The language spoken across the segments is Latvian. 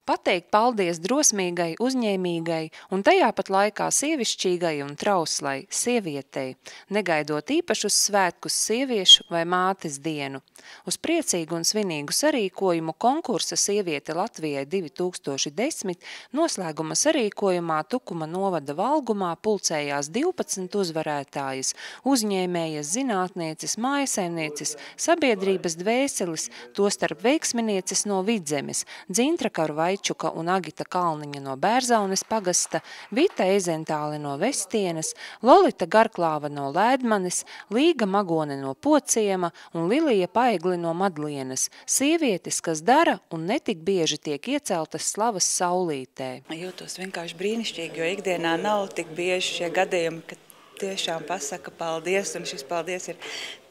Pateikt paldies drosmīgai, uzņēmīgai un tajā pat laikā sievišķīgai un trauslai sievietei, negaidot īpašus svētkus sieviešu vai mātes dienu. Uz priecīgu un svinīgu sarīkojumu konkursa Sieviete Latvijai 2010 noslēguma sarīkojumā Tukuma novada Valgumā pulcējās 12 uzvarētājas, uzņēmējas, zinātnieces, mājasaimnieces, sabiedrības dvēseles, tostarp veiksminieces no Vidzemes, Dzintra Karvaičuka un Agita Kalniņa no Bērzaunes pagasta, Vita Eizentāle no Vestienes, Lolita Garklāva no Lēdmanes, Līga Magone no Pociema un Lilija Paegli no Madlienes. Sievietes, kas dara un netik bieži tiek ieceltas slavas saulītē. Jūtos vienkārši brīnišķīgi, jo ikdienā nav tik bieži šie gadījumi, ka tiešām pasaka paldies, un šis paldies ir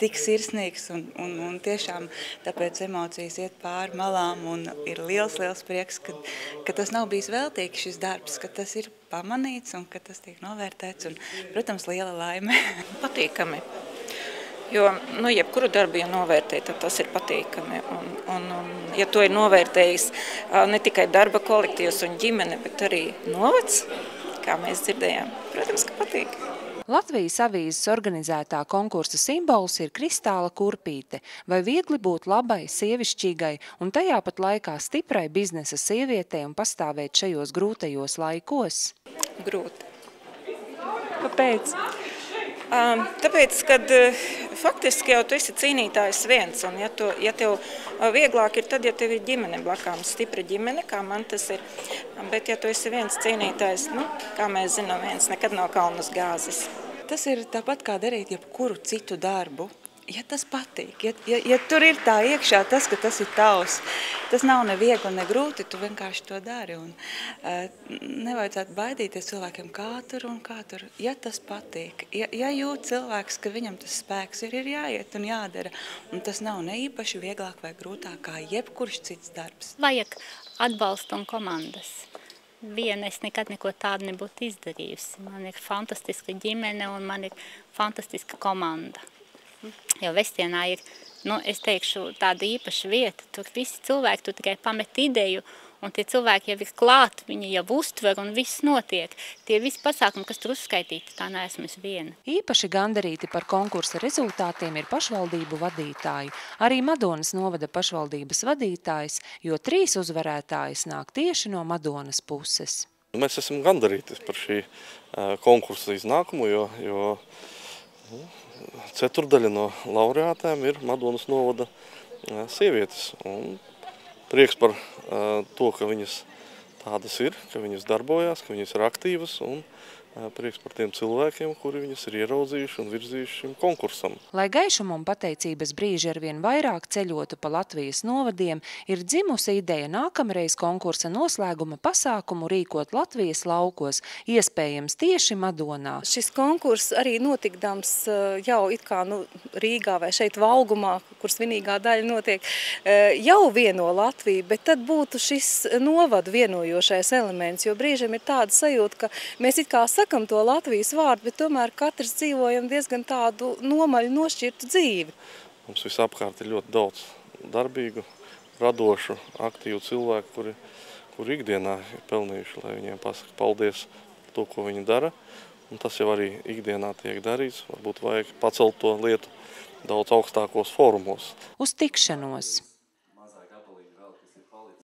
tik sirsnīgs, un tiešām tāpēc emocijas iet pāri malām, un ir liels prieks, ka tas nav bijis veltīgi šis darbs, ka tas ir pamanīts, un ka tas tiek novērtēts, un, protams, liela laime. Patīkami, jo, jebkuru darbu, ja novērtē, tad tas ir patīkami, un ja to ir novērtējis ne tikai darba kolektīvs un ģimene, bet arī novads, kā mēs dzirdējām, protams, ka patīk. Latvijas avīzes organizētā konkursa simbols ir kristāla kurpīte, vai viegli būt labai, sievišķīgai un tajā pat laikā stiprai biznesa sievietei un pastāvēt šajos grūtajos laikos? Grūti. Kāpēc? Tāpēc, kad faktiski jau tu esi cīnītājs viens, un ja tev vieglāk ir tad, ja tev ir ģimene blakām, stipra ģimene, kā man tas ir, bet ja tu esi viens cīnītājs, kā mēs zinām, viens nekad nav kalnas gāzes. Tas ir tāpat kā darīt jebkuru citu darbu, ja tas patīk, ja tur ir tā iekšā tas, ka tas ir tavs, tas nav ne viegli, ne grūti, tu vienkārši to dari, un nevajadzētu baidīties cilvēkiem, kā tur, ja tas patīk, ja jūt cilvēks, ka viņam tas spēks ir jāiet un jādara, un tas nav ne īpaši vieglāk vai grūtāk kā jebkurš cits darbs. Vajag atbalstu un komandas. Viena es nekad neko tādu nebūtu izdarījusi. Man ir fantastiska ģimene un man ir fantastiska komanda. Jo Vestienā ir, es teikšu, tāda īpaša vieta. Tur visi cilvēki, tu tikai pamet ideju, un tie cilvēki jau ir klāt, viņi jau uztver un viss notiek. Tie visi pasākumi, kas tur uzskaitīti, tā neesmu es viena. Īpaši gandarīti par konkursa rezultātiem ir pašvaldību vadītāji. Arī Madonas novada pašvaldības vadītājs, jo 3 uzvarētājas nāk tieši no Madonas puses. Mēs esam gandarīti par šī konkursa iznākumu, jo ceturdaļa no laureātēm ir Madonas novada sievietes. Un prieks par to, ka viņas tādas ir, ka viņas darbojās, ka viņas ir aktīvas, un prieks par tiem cilvēkiem, kuri viņas ir ieraudzījuši un virzījuši šim konkursam. Lai gaišumu un pateicības brīži arvien vairāk ceļotu pa Latvijas novadiem, ir dzimusi ideja nākamreiz konkursa noslēguma pasākumu rīkot Latvijas laukos, iespējams tieši Madonā. Šis konkurss arī notikdams jau it kā Rīgā vai šeit Valgumā, kur svinīgā daļa notiek, jau vieno Latviju, bet tad būtu šis novadu vienojošais elements, jo brīžiem ir tāda sajūta, ka mēs it kā sakam to Latvijas vārdu, bet tomēr katrs dzīvojam diezgan tādu nomaļu nošķirtu dzīvi. Mums visapkārt ir ļoti daudz darbīgu, radošu, aktīvu cilvēku, kuri ikdienā ir pelnījuši, lai viņiem pasaka paldies par to, ko viņi dara. Un tas jau arī ikdienā tiek darīts. Varbūt vajag pacelt to lietu daudz augstākos fórumos. Uz tikšanos!